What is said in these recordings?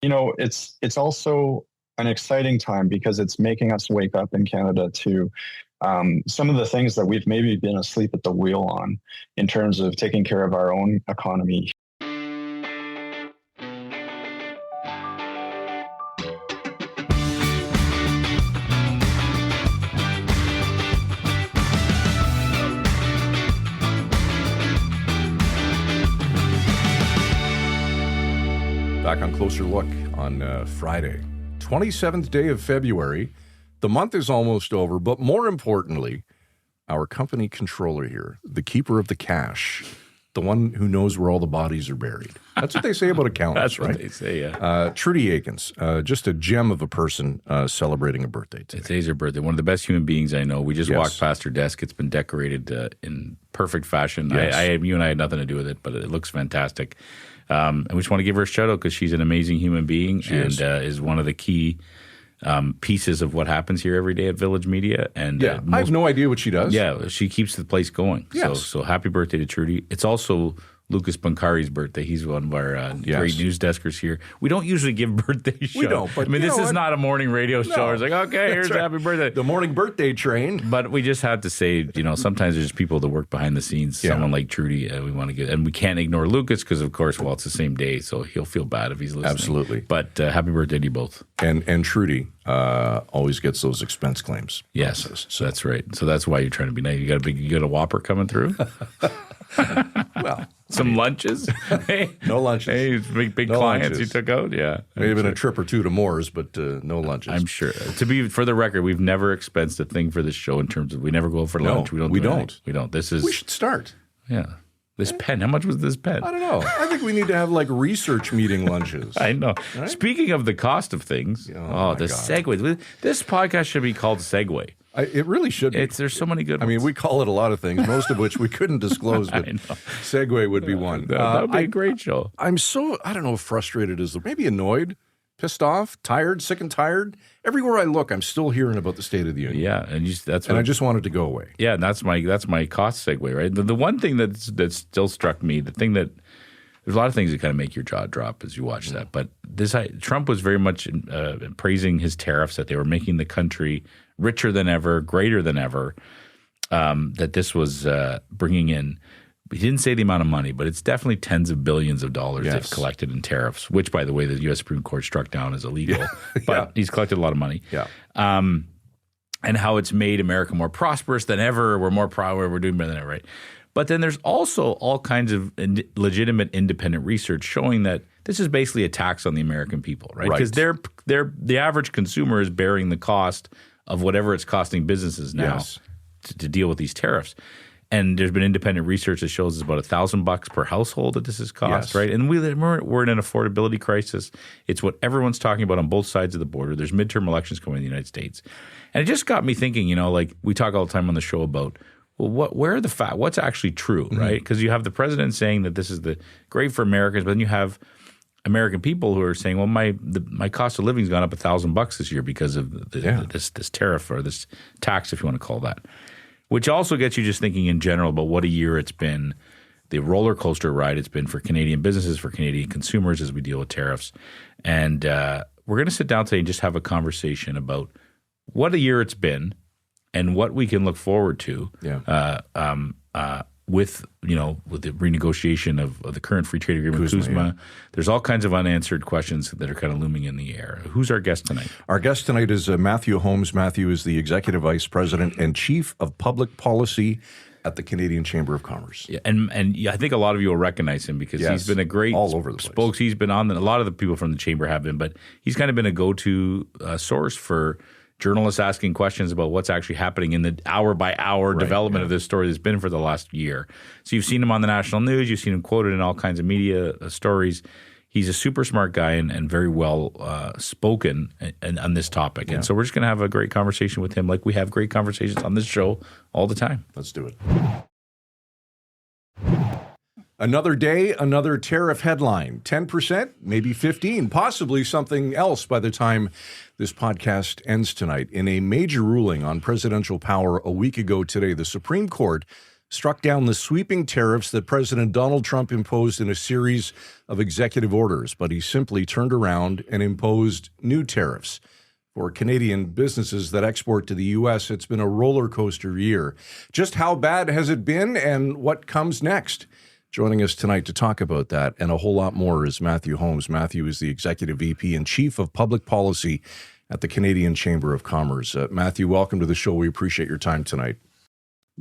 It's also an exciting time because it's making us wake up in Canada to some of the things that we've maybe been asleep at the wheel on in terms of taking care of our own economy. Back on Closer Look on Friday, 27th day of February. The month is almost over, but more importantly, our company controller here, the keeper of the cash, the one who knows where all the bodies are buried. That's what they say about accountants, That's right? what they say, yeah. Trudy Aikens, just a gem of a person celebrating a birthday today. Today's her birthday. One of the best human beings I know. We just walked past her desk. It's been decorated in perfect fashion. Yes. You and I had nothing to do with it, but it looks fantastic. And we just want to give her a shout out because she's an amazing human being is one of the key pieces of what happens here every day at Village Media. And I have no idea what she does. Yeah, she keeps the place going. Yes. So happy birthday to Trudy. It's also Lucas Bunkari's birthday. He's one of our great news deskers here. We don't usually give birthday shows. We don't, but this is not a morning radio show. It's like, okay, here's a happy birthday. The morning birthday train. But we just have to say, sometimes there's people that work behind the scenes. Yeah. Someone like Trudy, we want to get, and we can't ignore Lucas because, of course, it's the same day, so he'll feel bad if he's listening. Absolutely. But happy birthday to you both. And Trudy always gets those expense claims. Yes, so that's right. So that's why you're trying to be nice. You got a Whopper coming through. Well, some lunches. Hey, no lunches. Hey, big no clients lunches. You took out. Yeah, maybe been a trip or two to Moore's, but no lunches. I'm sure. For the record, we've never expensed a thing for this show in terms of we never go out for lunch. We don't. This is. We should start. Yeah. This pen. How much was this pen? I don't know. I think we need to have research meeting lunches. I know. Right? Speaking of the cost of things, the segue. This podcast should be called Segue. It really should be. There's so many good ones. I mean, we call it a lot of things, most of which we couldn't disclose, but Segue would be one. That would be a great show. I'm so, I don't know if frustrated is, maybe annoyed, pissed off, tired, sick and tired. Everywhere I look, I'm still hearing about the State of the Union. Yeah, and I just want it to go away. Yeah, and that's my cost segue, right? The one thing that still struck me, the thing that there's a lot of things that kind of make your jaw drop as you watch that, but Trump was very much praising his tariffs, that they were making the country richer than ever, greater than ever. That this was bringing in. He didn't say the amount of money, but it's definitely tens of billions of dollars they've collected in tariffs, which, by the way, the U.S. Supreme Court struck down as illegal. But he's collected a lot of money. Yeah. And how it's made America more prosperous than ever. We're more proud. We're doing better than ever, right? But then there's also all kinds of legitimate independent research showing that this is basically a tax on the American people, right? Because the average consumer is bearing the cost of whatever it's costing businesses now to deal with these tariffs. And there's been independent research that shows it's about $1,000 per household that this is cost, right? And we're in an affordability crisis. It's what everyone's talking about on both sides of the border. There's midterm elections coming in the United States. And it just got me thinking, we talk all the time on the show about, where are the facts? What's actually true, right? Because you have the president saying that this is great for Americans, but then you have American people who are saying, well, my cost of living's gone up $1,000 this year because of this tariff or this tax, if you want to call that. Which also gets you just thinking in general about what a year it's been, the roller coaster ride it's been for Canadian businesses, for Canadian consumers as we deal with tariffs. And we're going to sit down today and just have a conversation about what a year it's been and what we can look forward to with the renegotiation of the current free trade agreement with CUSMA. Yeah. There's all kinds of unanswered questions that are kind of looming in the air. Who's our guest tonight? Our guest tonight is Matthew Holmes. Matthew is the Executive Vice President and Chief of Public Policy at the Canadian Chamber of Commerce. Yeah, and I think a lot of you will recognize him because he's been a great all over the place. He's been on a lot of the people from the Chamber have been, but he's kind of been a go-to source for journalists asking questions about what's actually happening in the hour-by-hour development of this story that's been for the last year. So you've seen him on the national news. You've seen him quoted in all kinds of media stories. He's a super smart guy and very well spoken on this topic. Yeah. And so we're just going to have a great conversation with him like we have great conversations on this show all the time. Let's do it. Another day, another tariff headline. 10%, maybe 15%, possibly something else by the time this podcast ends tonight. In a major ruling on presidential power a week ago today, the Supreme Court struck down the sweeping tariffs that President Donald Trump imposed in a series of executive orders, but he simply turned around and imposed new tariffs. For Canadian businesses that export to the U.S., it's been a roller coaster year. Just how bad has it been and what comes next? Joining us tonight to talk about that and a whole lot more is Matthew Holmes. Matthew is the Executive VP and Chief of Public Policy at the Canadian Chamber of Commerce. Matthew, welcome to the show. We appreciate your time tonight.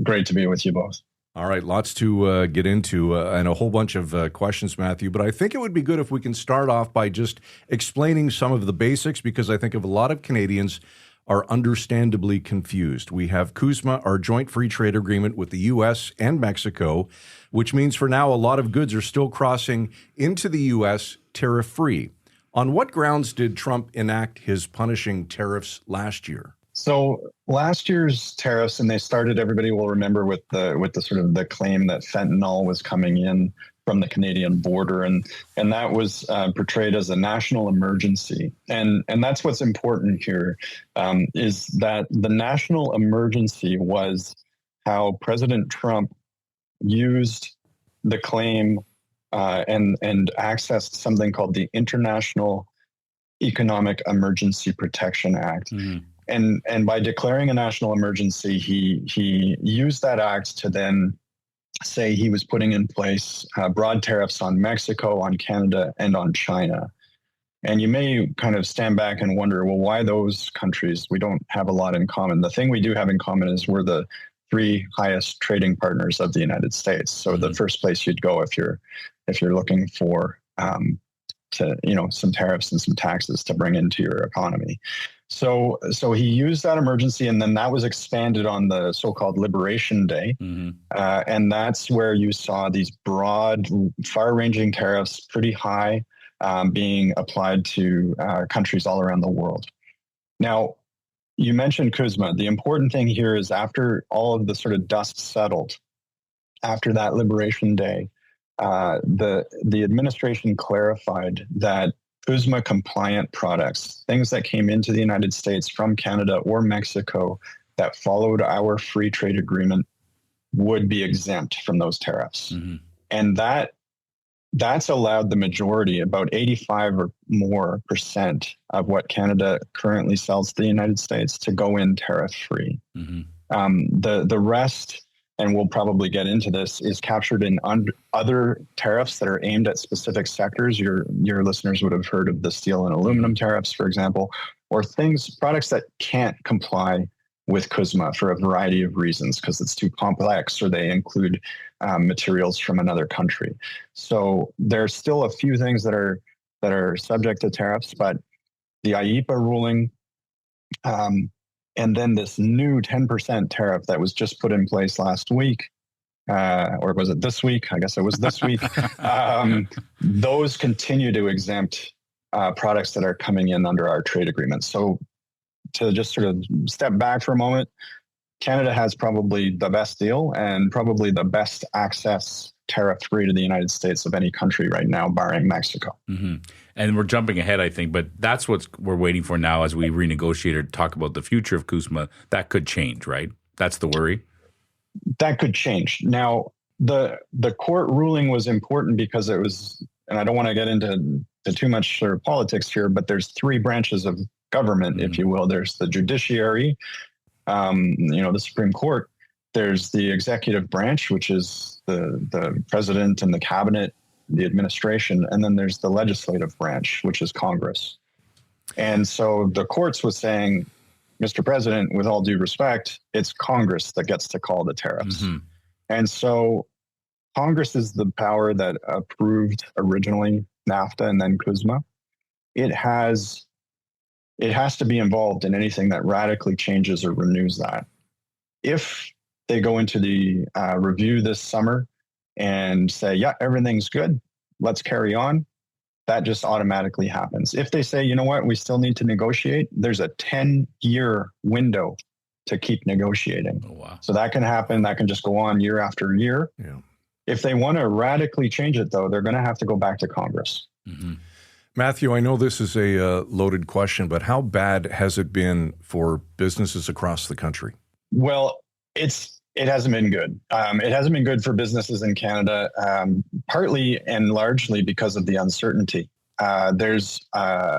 Great to be with you both. All right, lots to get into and a whole bunch of questions, Matthew. But I think it would be good if we can start off by just explaining some of the basics, because I think a lot of Canadians are understandably confused. We have CUSMA, our joint free trade agreement with the U.S. and Mexico, which means for now a lot of goods are still crossing into the U.S. tariff-free. On what grounds did Trump enact his punishing tariffs last year? So last year's tariffs, and they started, everybody will remember, with the sort of the claim that fentanyl was coming in from the Canadian border, and that was portrayed as a national emergency. And that's what's important here, is that the national emergency was how President Trump used the claim and accessed something called the International Economic Emergency Protection Act. Mm-hmm. And by declaring a national emergency, he used that act to then say he was putting in place broad tariffs on Mexico, on Canada, and on China. And you may kind of stand back and wonder, well, why those countries? We don't have a lot in common. The thing we do have in common is we're the three highest trading partners of the United States. So the first place you'd go if you're looking for some tariffs and some taxes to bring into your economy. So he used that emergency, and then that was expanded on the so-called Liberation Day. Mm-hmm. And that's where you saw these broad, far-ranging tariffs, pretty high, being applied to countries all around the world. Now, you mentioned CUSMA. The important thing here is after all of the sort of dust settled, after that Liberation Day, the administration clarified that CUSMA compliant products, things that came into the United States from Canada or Mexico that followed our free trade agreement, would be exempt from those tariffs. Mm-hmm. And that's allowed the majority, about 85 or more % of what Canada currently sells to the United States, to go in tariff free. Mm-hmm. The rest, and we'll probably get into this, is captured in other tariffs that are aimed at specific sectors. Your listeners would have heard of the steel and aluminum tariffs, for example, or products that can't comply with CUSMA for a variety of reasons, because it's too complex or they include materials from another country. So there's still a few things that are subject to tariffs, but the IEEPA ruling, and then this new 10% tariff that was just put in place last week, or was it this week? I guess it was this week. Those continue to exempt products that are coming in under our trade agreement. So to just sort of step back for a moment, Canada has probably the best deal and probably the best access tariff-free to the United States of any country right now, barring Mexico. Mm-hmm. And we're jumping ahead, I think, but that's what we're waiting for now as we renegotiate or talk about the future of CUSMA. That could change, right? That's the worry? That could change. Now, the court ruling was important because it was, and I don't want to get into too much sort of politics here, but there's three branches of government, if you will. There's the judiciary, the Supreme Court. There's the executive branch, which is the president and the cabinet, the administration, and then there's the legislative branch, which is Congress. And so the courts was saying, Mr. President, with all due respect, it's Congress that gets to call the tariffs. Mm-hmm. And so Congress is the power that approved originally NAFTA and then CUSMA. It has to be involved in anything that radically changes or renews that. If they go into the review this summer and say, yeah, everything's good, let's carry on, that just automatically happens. If they say, you know what, we still need to negotiate, there's a 10-year window to keep negotiating. Oh, wow. So that can happen. That can just go on year after year. Yeah. If they want to radically change it, though, they're going to have to go back to Congress. Mm-hmm. Matthew, I know this is a loaded question, but how bad has it been for businesses across the country? Well, it's It hasn't been good. It hasn't been good for businesses in Canada, partly and largely because of the uncertainty. There's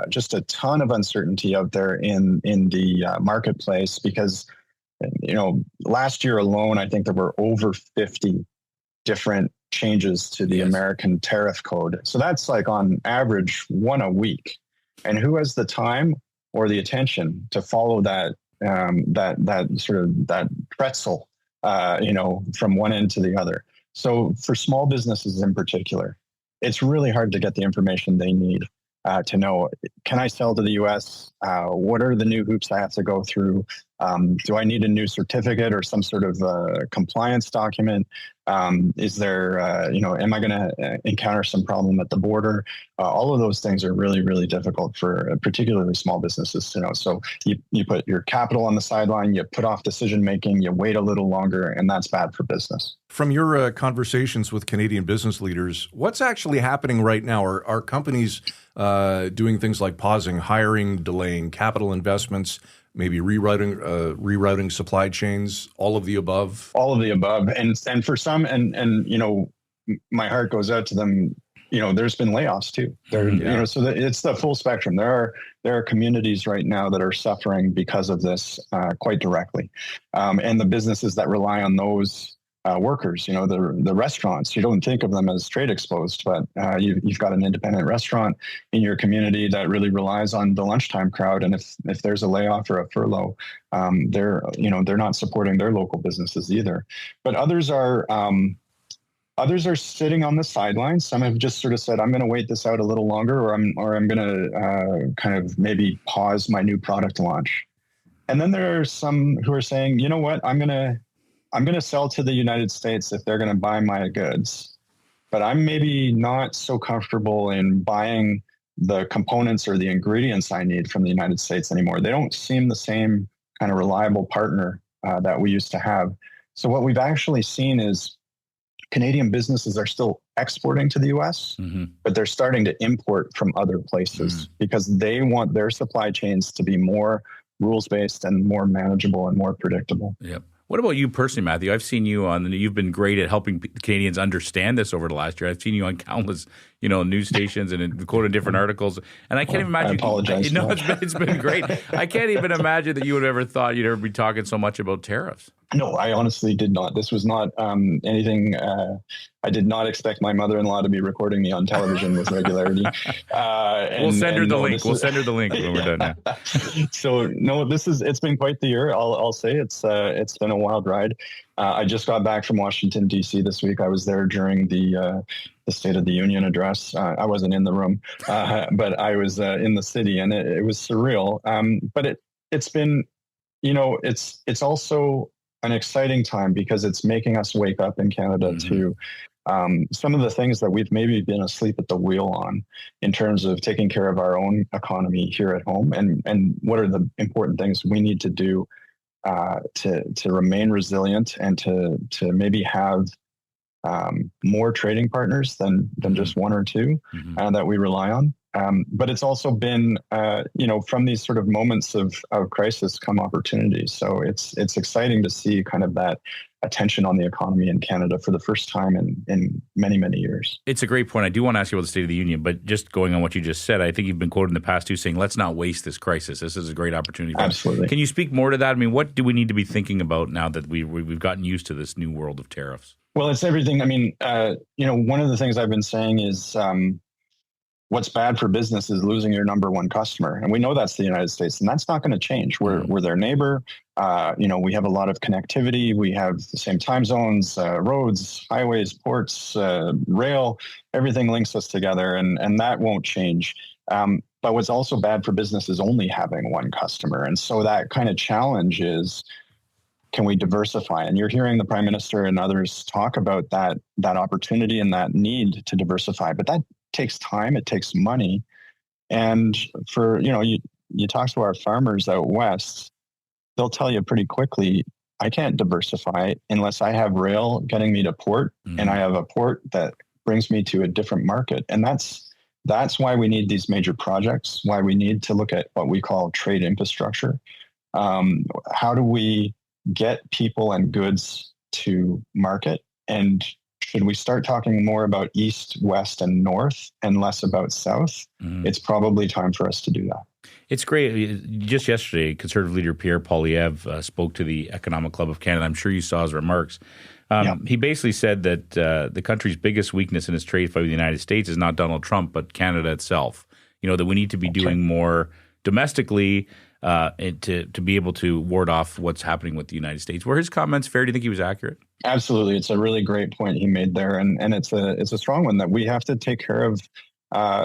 just a ton of uncertainty out there in the marketplace because, last year alone, I think there were over 50 different changes to the American tariff code. So that's like on average one a week. And who has the time or the attention to follow that that pretzel, from one end to the other? So for small businesses in particular, it's really hard to get the information they need to know, can I sell to the U.S.? What are the new hoops I have to go through? Do I need a new certificate or some sort of compliance document? Is there, am I going to encounter some problem at the border? All of those things are really, really difficult for particularly small businesses to know. So you put your capital on the sideline, you put off decision making, you wait a little longer, and that's bad for business. From your conversations with Canadian business leaders, what's actually happening right now? Are companies doing things like pausing hiring, delaying capital investments, maybe rerouting supply chains, all of the above? All of the above. And for some, and my heart goes out to them. There's been layoffs too. So it's the full spectrum. There are communities right now that are suffering because of this quite directly. And the businesses that rely on those workers, the restaurants, you don't think of them as trade exposed, but you've got an independent restaurant in your community that really relies on the lunchtime crowd. And if there's a layoff or a furlough, they're not supporting their local businesses either. But others are sitting on the sidelines. Some have just sort of said, I'm going to wait this out a little longer, or I'm going to kind of maybe pause my new product launch. And then there are some who are saying, you know what, I'm going to sell to the United States if they're going to buy my goods, but I'm maybe not so comfortable in buying the components or the ingredients I need from the United States anymore. They don't seem the same kind of reliable partner that we used to have. So what we've actually seen is Canadian businesses are still exporting to the US, but they're starting to import from other places because they want their supply chains to be more rules-based and more manageable and more predictable. Yep. What about you personally, Matthew? I've seen you you've been great at helping Canadians understand this over the last year. I've seen you on countless, news stations and quoted different articles. And I can't even imagine. I apologize. It's been great. I can't even imagine that you would have ever thought you'd ever be talking so much about tariffs. No, I honestly did not. This was not anything. I did not expect my mother-in-law to be recording me on television with regularity. We'll send her the link. We'll send her the link when we're done now. So no, it's been quite the year. I'll say it's been a wild ride. I just got back from Washington, D.C. this week. I was there during the State of the Union address. I wasn't in the room, but I was in the city, and it was surreal. But it's been, it's also an exciting time because it's making us wake up in Canada to some of the things that we've maybe been asleep at the wheel on in terms of taking care of our own economy here at home, and what are the important things we need to do to remain resilient and to maybe have more trading partners than just one or two that we rely on. But it's also been, from these sort of moments of crisis come opportunities. So it's exciting to see kind of that attention on the economy in Canada for the first time in many, many years. It's a great point. I do want to ask you about the State of the Union, but just going on what you just said, I think you've been quoted in the past too saying, let's not waste this crisis. This is a great opportunity. Absolutely. Can you speak more to that? I mean, what do we need to be thinking about now that we've gotten used to this new world of tariffs? Well, it's everything. I mean, one of the things I've been saying is what's bad for business is losing your number one customer. And we know that's the United States, and that's not going to change. We're their neighbor. We have a lot of connectivity. We have the same time zones, roads, highways, ports, rail, everything links us together, and that won't change. But what's also bad for business is only having one customer. And so that kind of challenge is, can we diversify? And you're hearing the Prime Minister and others talk about that opportunity and that need to diversify, but that takes time, it takes money. And for, you talk to our farmers out west, they'll tell you pretty quickly, I can't diversify unless I have rail getting me to port and I have a port that brings me to a different market. And that's why we need these major projects, why we need to look at what we call trade infrastructure. How do we get people and goods to market? And should we start talking more about east, west, and north and less about south? It's probably time for us to do that. It's great. Just yesterday, Conservative leader Pierre Poilievre spoke to the Economic Club of Canada. I'm sure you saw his remarks. He basically said that the country's biggest weakness in its trade fight with the United States is not Donald Trump, but Canada itself. That we need to be doing more domestically to be able to ward off what's happening with the United States. Were his comments fair? Do you think he was accurate? Absolutely. It's a really great point he made there. And it's a strong one that we have to take care of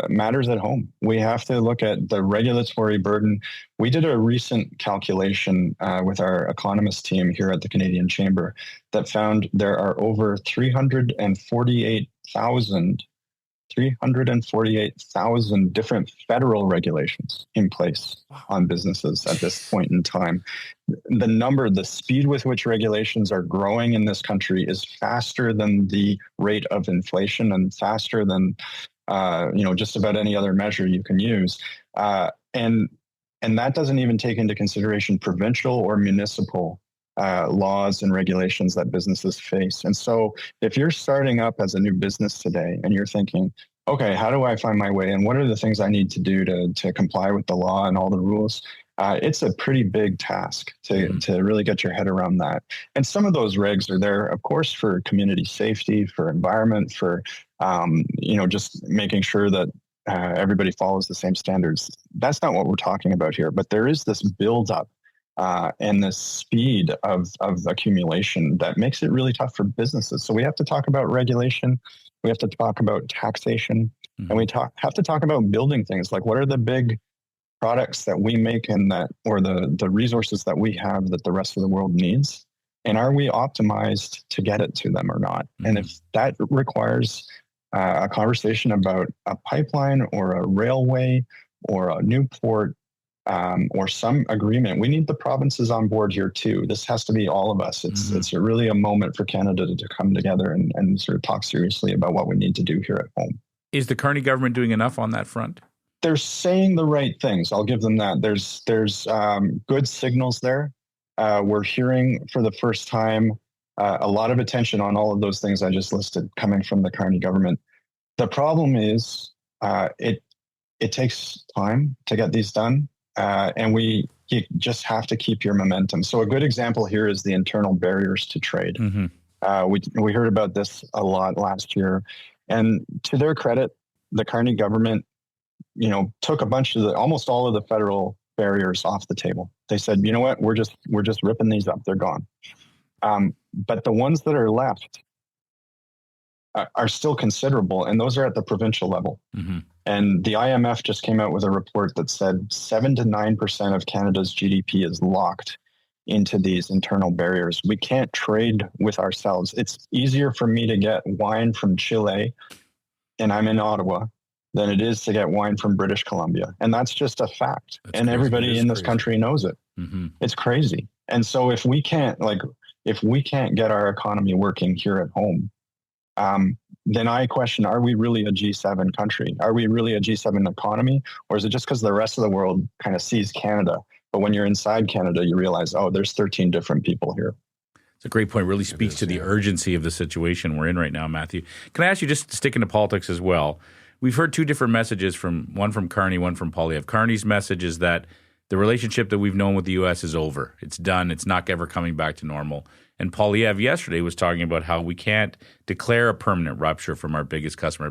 matters at home. We have to look at the regulatory burden. We did a recent calculation with our economist team here at the Canadian Chamber that found there are over 348,000 different federal regulations in place on businesses at this point in time. The speed with which regulations are growing in this country is faster than the rate of inflation and faster than just about any other measure you can use. And that doesn't even take into consideration provincial or municipal laws and regulations that businesses face. And so if you're starting up as a new business today and you're thinking, okay, how do I find my way? And what are the things I need to do to comply with the law and all the rules? It's a pretty big task to really get your head around that. And some of those regs are there, of course, for community safety, for environment, for, just making sure that everybody follows the same standards. That's not what we're talking about here. But there is this buildup and this speed of accumulation that makes it really tough for businesses. So we have to talk about regulation. We have to talk about taxation. And we have to talk about building things. Like, what are the big products that we make and or the resources that we have that the rest of the world needs? And are we optimized to get it to them or not? And if that requires a conversation about a pipeline or a railway or a new port or some agreement, we need the provinces on board here too. This has to be all of us. It's really a moment for Canada to come together and sort of talk seriously about what we need to do here at home. Is the Carney government doing enough on that front? They're saying the right things. I'll give them that. There's good signals there. We're hearing for the first time a lot of attention on all of those things I just listed coming from the Carney government. The problem is it takes time to get these done, and you just have to keep your momentum. So a good example here is the internal barriers to trade. We heard about this a lot last year, and to their credit, the Carney government took almost all of the federal barriers off the table. They said, you know what, we're just ripping these up. They're gone. But the ones that are left are still considerable, and those are at the provincial level. And the IMF just came out with a report that said 7 to 9% of Canada's GDP is locked into these internal barriers. We can't trade with ourselves. It's easier for me to get wine from Chile, and I'm in Ottawa, than it is to get wine from British Columbia. And that's just a fact. And everybody in this country knows it. It's crazy. And so if we can't get our economy working here at home, then I question, are we really a G7 country? Are we really a G7 economy? Or is it just because the rest of the world kind of sees Canada? But when you're inside Canada, you realize, there's 13 different people here. It's a great point. It really speaks to the urgency of the situation we're in right now, Matthew. Can I ask you, just to stick into politics as well, we've heard two different messages, one from Carney, one from Poilievre. Carney's message is that the relationship that we've known with the U.S. is over. It's done. It's not ever coming back to normal. And Poilievre yesterday was talking about how we can't declare a permanent rupture from our biggest customer.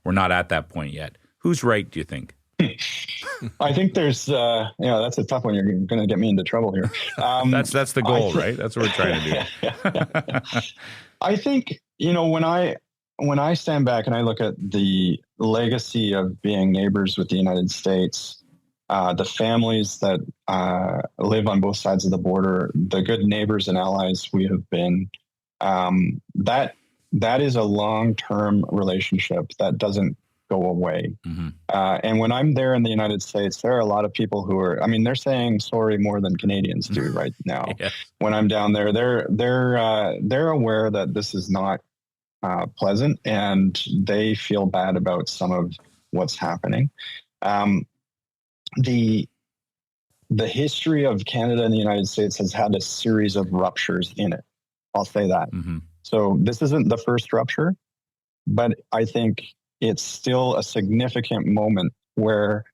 We're not at that point yet. Who's right, do you think? I think there's, that's a tough one. You're going to get me into trouble here. That's the goal, right? That's what we're trying to do. I think, when I stand back and I look at the legacy of being neighbors with the United States, the families that live on both sides of the border, the good neighbors and allies we have been, that is a long-term relationship that doesn't go away. And when I'm there in the United States, there are a lot of people who they're saying sorry more than Canadians do right now. When I'm down there, they're aware that this is not pleasant, and they feel bad about some of what's happening. The history of Canada and the United States has had a series of ruptures in it I'll say that. So this isn't the first rupture, but I think it's still a significant moment where,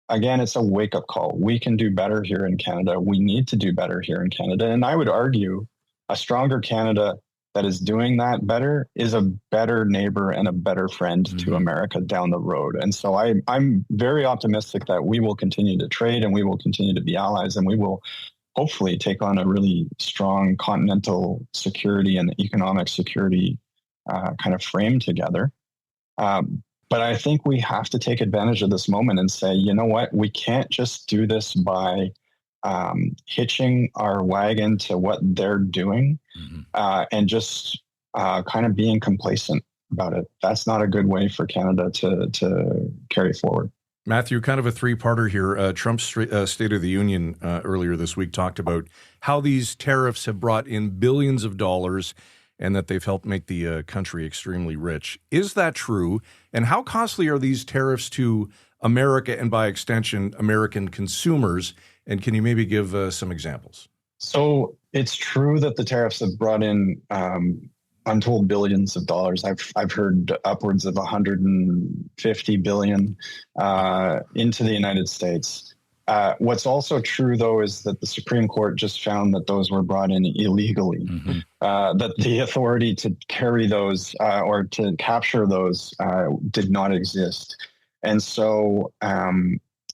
again, it's a wake-up call. We can do better here in Canada. We need to do better here in Canada. And I would argue a stronger Canada that is doing that better is a better neighbor and a better friend to America down the road. And so I'm very optimistic that we will continue to trade and we will continue to be allies, and we will hopefully take on a really strong continental security and economic security kind of frame together. But I think we have to take advantage of this moment and say, you know what, we can't just do this by hitching our wagon to what they're doing and just kind of being complacent about it. That's not a good way for Canada to carry forward. Matthew, kind of a three-parter here. Trump's State of the Union earlier this week talked about how these tariffs have brought in billions of dollars and that they've helped make the country extremely rich. Is that true? And how costly are these tariffs to America and, by extension, American consumers? And can you maybe give some examples? So it's true that the tariffs have brought in untold billions of dollars. I've heard upwards of 150 billion into the United States. What's also true, though, is that the Supreme Court just found that those were brought in illegally, that the authority to carry those or to capture those did not exist. And so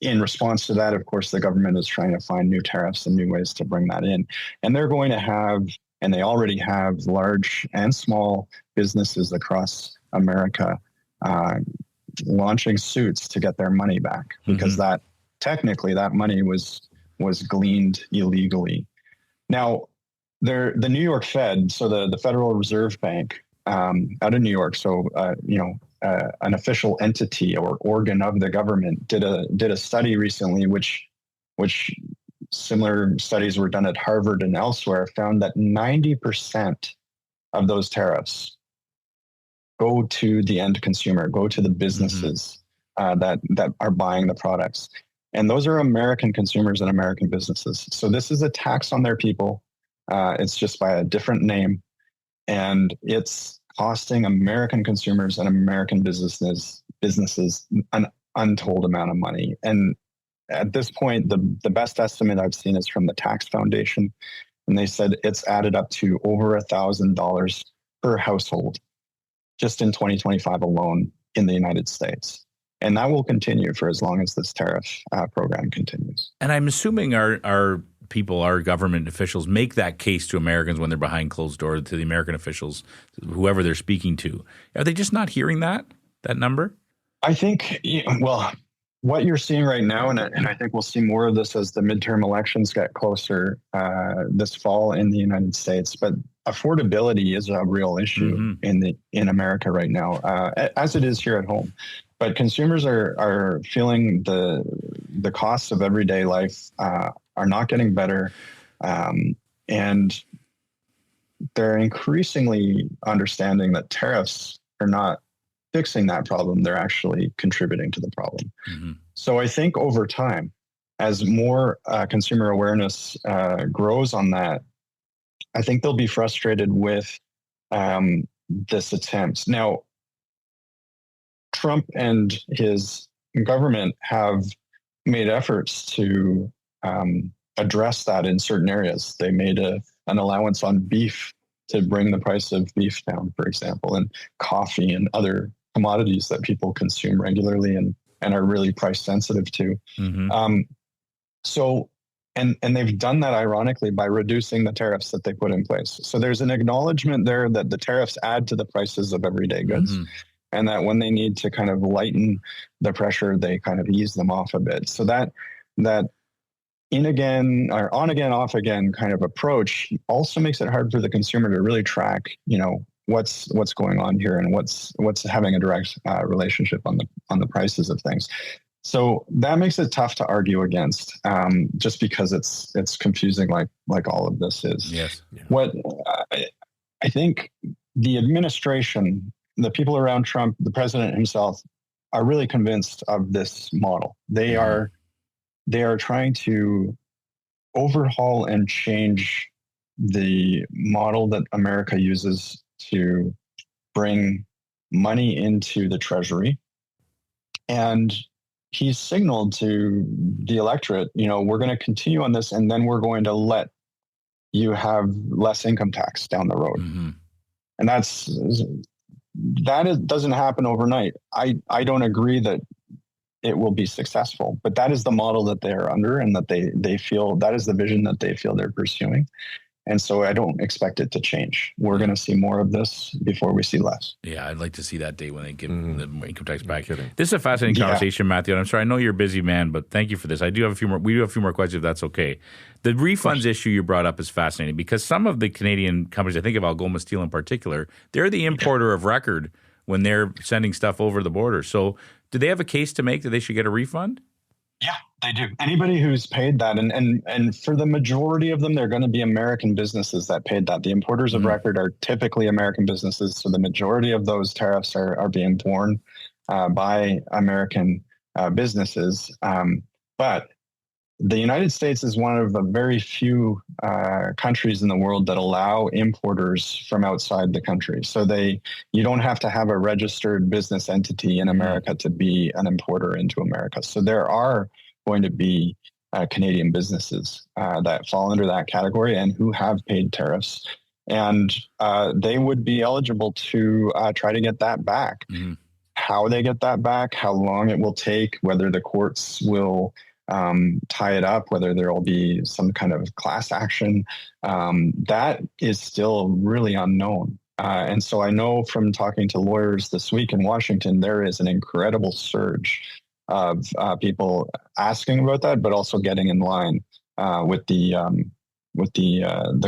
in response to that, of course, the government is trying to find new tariffs and new ways to bring that in. And they're going to have, and they already have, large and small businesses across America launching suits to get their money back, because that technically that money was gleaned illegally. Now, the New York Fed, so the Federal Reserve Bank out of New York, so an official entity or organ of the government did a study recently, which similar studies were done at Harvard and elsewhere, found that 90% of those tariffs go to the end consumer, go to the businesses that are buying the products. And those are American consumers and American businesses. So this is a tax on their people. It's just by a different name. And it's costing American consumers and American businesses an untold amount of money. And at this point, the best estimate I've seen is from the Tax Foundation. And they said it's added up to over $1,000 per household just in 2025 alone in the United States. And that will continue for as long as this tariff program continues. And I'm assuming our people, our government officials, make that case to Americans when they're behind closed doors, to the American officials, whoever they're speaking to. Are they just not hearing that number? I think, well, what you're seeing right now, and I think we'll see more of this as the midterm elections get closer this fall in the United States, but affordability is a real issue in America right now, as it is here at home. But consumers are feeling the costs of everyday life are not getting better, and they're increasingly understanding that tariffs are not fixing that problem. They're actually contributing to the problem. So I think over time, as more consumer awareness grows on that, I think they'll be frustrated with this attempt. Now, Trump and his government have made efforts to address that in certain areas. They made an allowance on beef to bring the price of beef down, for example, and coffee and other commodities that people consume regularly and are really price sensitive to. So they've done that ironically by reducing the tariffs that they put in place. So there's an acknowledgement there that the tariffs add to the prices of everyday goods. And that when they need to kind of lighten the pressure, they kind of ease them off a bit. So that in again or on again, off again kind of approach also makes it hard for the consumer to really track, what's going on here and what's having a direct relationship on the prices of things. So that makes it tough to argue against, just because it's confusing, like all of this is. Yes. Yeah. What I think the administration, the people around Trump, the president himself, are really convinced of this model. They are trying to overhaul and change the model that America uses to bring money into the treasury. And he's signaled to the electorate, we're going to continue on this, and then we're going to let you have less income tax down the road. Mm-hmm. And doesn't happen overnight. I don't agree that it will be successful, but that is the model that they're under, and that they feel that is the vision that they feel they're pursuing. And so I don't expect it to change. We're going to see more of this before we see less. Yeah, I'd like to see that day when they give the income tax back. This is a fascinating conversation, Matthew. And I'm sorry, I know you're a busy man, but thank you for this. We do have a few more questions, if that's okay. The refunds issue you brought up is fascinating, because some of the Canadian companies, I think of Algoma Steel in particular, they're the importer of record when they're sending stuff over the border. So do they have a case to make that they should get a refund? Yeah, they do. Anybody who's paid that, and for the majority of them, they're going to be American businesses that paid that. The importers of record are typically American businesses, so the majority of those tariffs are being borne by American businesses. But the United States is one of the very few countries in the world that allow importers from outside the country. So you don't have to have a registered business entity in America to be an importer into America. So there are going to be Canadian businesses that fall under that category and who have paid tariffs. And they would be eligible to try to get that back. Mm-hmm. How they get that back, how long it will take, whether the courts will tie it up, whether there will be some kind of class action, that is still really unknown. And so I know from talking to lawyers this week in Washington, there is an incredible surge of people asking about that, but also getting in line with the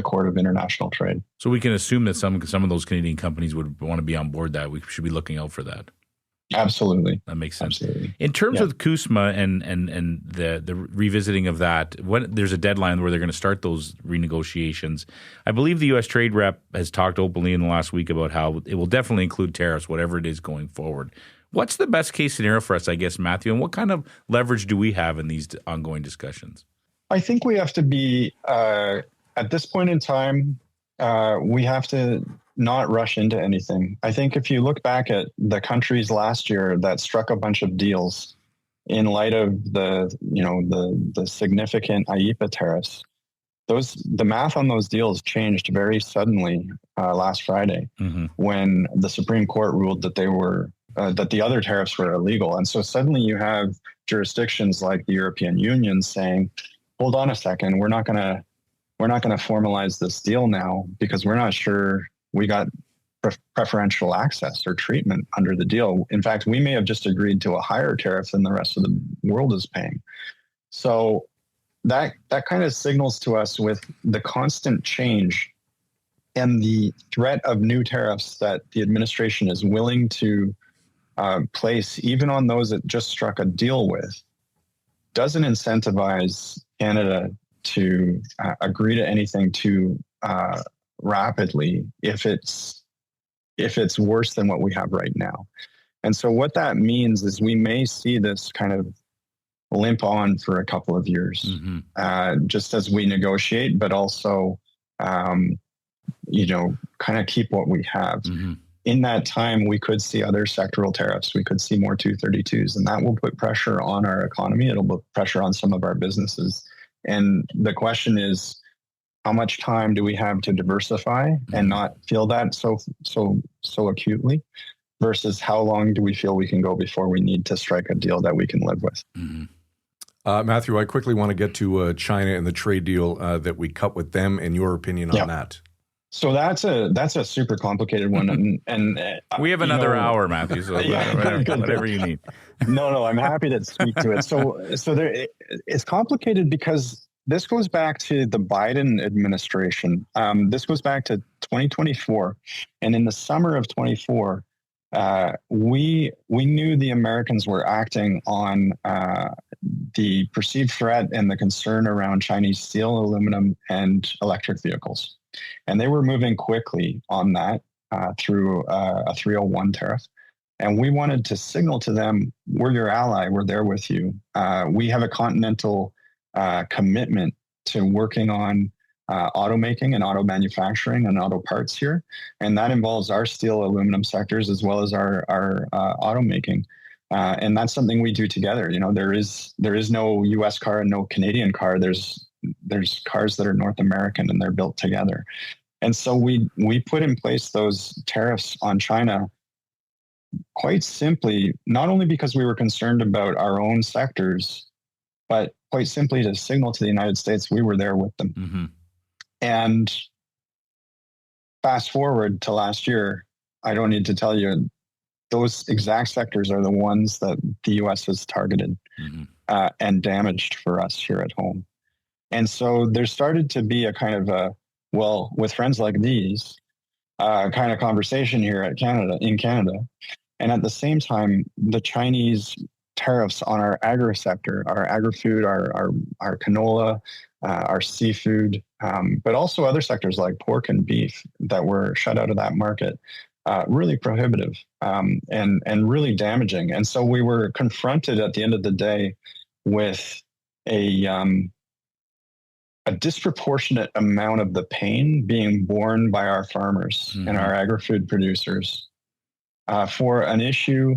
Court of International Trade. So we can assume that some of those Canadian companies would want to be on board that. We should be looking out for that. Absolutely. That makes sense. Absolutely. In terms of CUSMA and the revisiting of that, there's a deadline where they're going to start those renegotiations. I believe the U.S. Trade Rep has talked openly in the last week about how it will definitely include tariffs, whatever it is going forward. What's the best case scenario for us, I guess, Matthew, and what kind of leverage do we have in these ongoing discussions? I think we have to be, at this point in time, we have to not rush into anything. I think if you look back at the countries last year that struck a bunch of deals in light of the significant IEEPA tariffs, the math on those deals changed very suddenly last Friday when the Supreme Court ruled that that the other tariffs were illegal. And so suddenly you have jurisdictions like the European Union saying, hold on a second, we're not going to formalize this deal now because we're not sure we got preferential access or treatment under the deal. In fact, we may have just agreed to a higher tariff than the rest of the world is paying. So that kind of signals to us, with the constant change and the threat of new tariffs that the administration is willing to place, even on those that just struck a deal with, doesn't incentivize Canada to agree to anything too rapidly if it's worse than what we have right now. And so what that means is we may see this kind of limp on for a couple of years, just as we negotiate, but also, kind of keep what we have. In that time, we could see other sectoral tariffs. We could see more 232s, and that will put pressure on our economy. It'll put pressure on some of our businesses. And the question is, how much time do we have to diversify and not feel that so acutely, versus how long do we feel we can go before we need to strike a deal that we can live with? Matthew, I quickly want to get to China and the trade deal that we cut with them, and your opinion on that. So that's a super complicated one, and we have another hour, Matthew. So whatever you need. No, I'm happy to speak to it. So it's complicated because this goes back to the Biden administration. This goes back to 2024, and in the summer of 24, we knew the Americans were acting on the perceived threat and the concern around Chinese steel, aluminum, and electric vehicles. And they were moving quickly on that through a 301 tariff. And we wanted to signal to them, we're your ally, we're there with you. We have a continental commitment to working on automaking and auto manufacturing and auto parts here. And that involves our steel, aluminum sectors, as well as our automaking. And that's something we do together. There is no US car and no Canadian car. There's cars that are North American and they're built together. And so we put in place those tariffs on China quite simply, not only because we were concerned about our own sectors, but quite simply to signal to the United States we were there with them. Mm-hmm. And fast forward to last year, I don't need to tell you, those exact sectors are the ones that the U.S. has targeted and damaged for us here at home. And so there started to be a kind of with friends like these, kind of conversation here in Canada. And at the same time, the Chinese tariffs on our agri sector, our agri-food, our canola, our seafood, but also other sectors like pork and beef that were shut out of that market, really prohibitive and really damaging. And so we were confronted at the end of the day with a disproportionate amount of the pain being borne by our farmers and our agri-food producers for an issue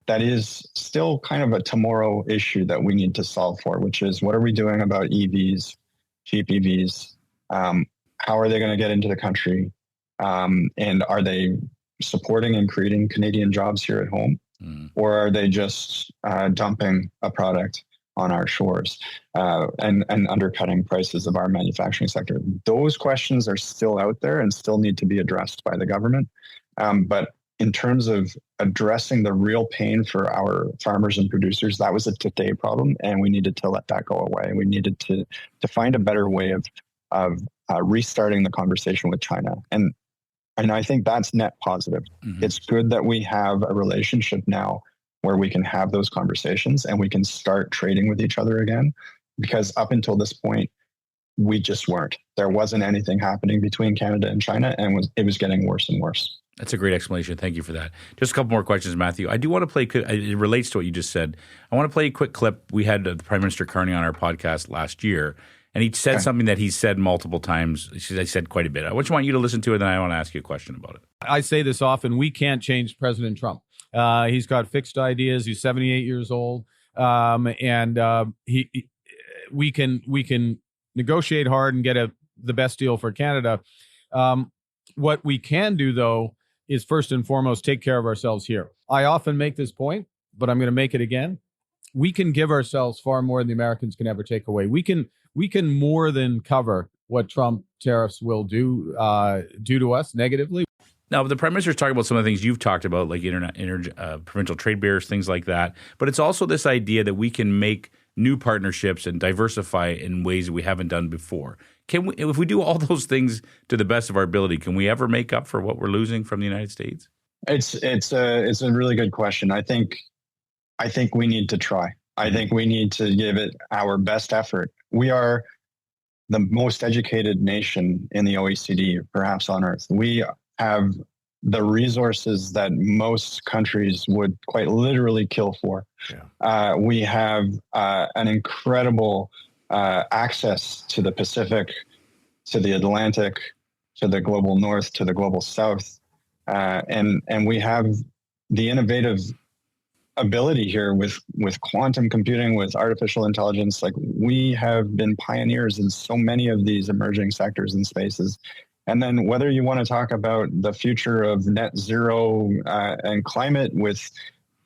that is still kind of a tomorrow issue that we need to solve for, which is what are we doing about EVs, cheap EVs? How are they going to get into the country? And are they supporting and creating Canadian jobs here at home? Or are they just dumping a product on our shores and undercutting prices of our manufacturing sector? Those questions are still out there and still need to be addressed by the government. But in terms of addressing the real pain for our farmers and producers, that was a today problem, and we needed to let that go away. We needed to find a better way of restarting the conversation with China. And I think that's net positive. It's good that we have a relationship now where we can have those conversations and we can start trading with each other again, because up until this point, we just weren't. There wasn't anything happening between Canada and China, and it was getting worse and worse. That's a great explanation. Thank you for that. Just a couple more questions, Matthew. I do want to play, it relates to what you just said. I want to play a quick clip. We had the Prime Minister Carney on our podcast last year, and he said something that he said multiple times. I said quite a bit. I just want you to listen to it, and then I want to ask you a question about it. I say this often, we can't change President Trump. He's got fixed ideas. He's 78 years old. We can negotiate hard and get the best deal for Canada. What we can do, though, is first and foremost take care of ourselves here. I often make this point, but I'm going to make it again. We can give ourselves far more than the Americans can ever take away. We can more than cover what Trump tariffs will do to us negatively. Now, the Prime Minister's talking about some of the things you've talked about, like provincial trade barriers, things like that. But it's also this idea that we can make new partnerships and diversify in ways that we haven't done before. If we do all those things to the best of our ability, can we ever make up for what we're losing from the United States? It's a really good question. I think we need to try. I think we need to give it our best effort. We are the most educated nation in the OECD, perhaps on earth. We have the resources that most countries would quite literally kill for. Yeah. We have an incredible access to the Pacific, to the Atlantic, to the global north, to the global south. And we have the innovative ability here with quantum computing, with artificial intelligence. Like, we have been pioneers in so many of these emerging sectors and spaces. And then whether you want to talk about the future of net zero and climate with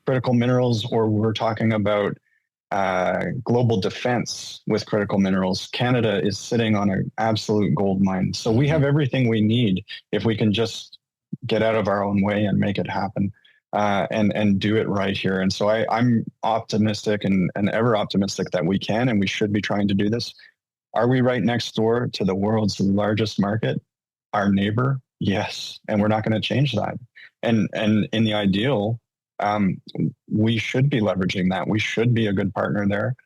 critical minerals, or we're talking about global defense with critical minerals, Canada is sitting on an absolute gold mine. So we have everything we need if we can just get out of our own way and make it happen and do it right here. And so I'm optimistic and ever optimistic that we can, and we should be trying to do this. Are we right next door to the world's largest market? Our neighbor? Yes. And we're not going to change that. And in the ideal, we should be leveraging that. We should be a good partner there.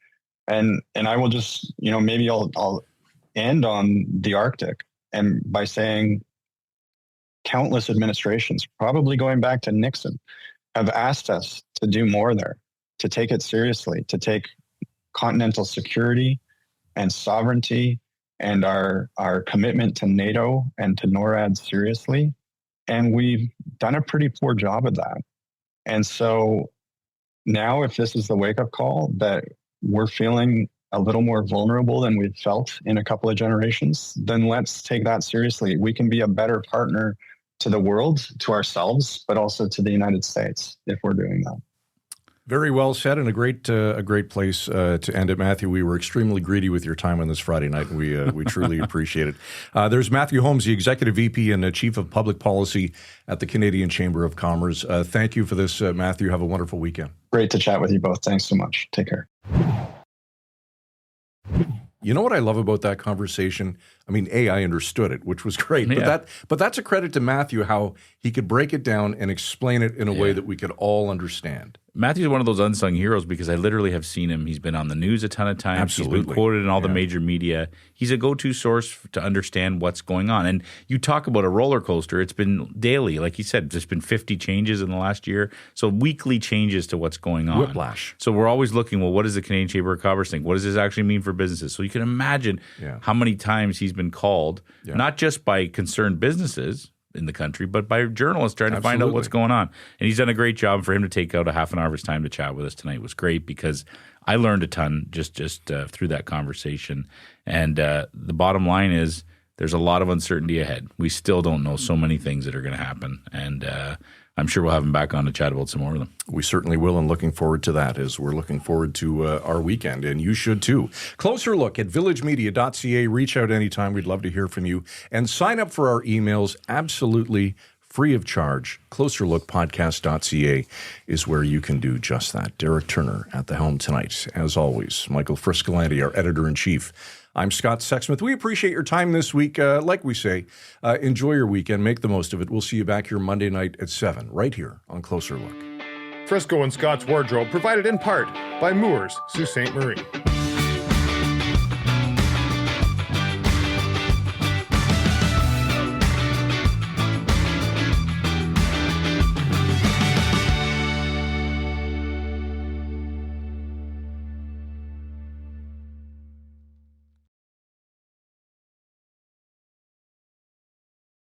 And I will just, maybe I'll end on the Arctic, and by saying countless administrations, probably going back to Nixon, have asked us to do more there, to take it seriously, to take continental security and sovereignty and our commitment to NATO and to NORAD seriously. And we've done a pretty poor job of that. And so now, if this is the wake-up call that we're feeling a little more vulnerable than we've felt in a couple of generations, then let's take that seriously. We can be a better partner to the world, to ourselves, but also to the United States if we're doing that. Very well said, and a great place to end it, Matthew. We were extremely greedy with your time on this Friday night, and we truly appreciate it. There's Matthew Holmes, the Executive VP and Chief of Public Policy at the Canadian Chamber of Commerce. Thank you for this, Matthew. Have a wonderful weekend. Great to chat with you both. Thanks so much. Take care. You know what I love about that conversation? I mean, I understood it, which was great. Yeah. But that's a credit to Matthew, how he could break it down and explain it in a way that we could all understand. Matthew's one of those unsung heroes because I literally have seen him. He's been on the news a ton of times. Absolutely. He's been quoted in all the major media. He's a go-to source to understand what's going on. And you talk about a roller coaster. It's been daily. Like you said, there's been 50 changes in the last year. So weekly changes to what's going on. Whiplash. So we're always looking, well, what does the Canadian Chamber of Commerce think? What does this actually mean for businesses? So you can imagine how many times he's been called, not just by concerned businesses in the country, but by journalists trying to find out what's going on. And he's done a great job. For him to take out a half an hour of his time to chat with us tonight was great because I learned a ton just through that conversation. And the bottom line is there's a lot of uncertainty ahead. We still don't know so many things that are going to happen. And I'm sure we'll have him back on to chat about some more of them. We certainly will, and looking forward to that as we're looking forward to our weekend, and you should too. Closer look at villagemedia.ca. Reach out anytime. We'd love to hear from you. And sign up for our emails absolutely free of charge. Closerlookpodcast.ca is where you can do just that. Derek Turner at the helm tonight. As always, Michael Friscolanti, our editor-in-chief. I'm Scott Sexsmith. We appreciate your time this week. Like we say, enjoy your weekend. Make the most of it. We'll see you back here Monday night at 7, right here on Closer Look. Frisco and Scott's Wardrobe provided in part by Moores, Sault Ste. Marie.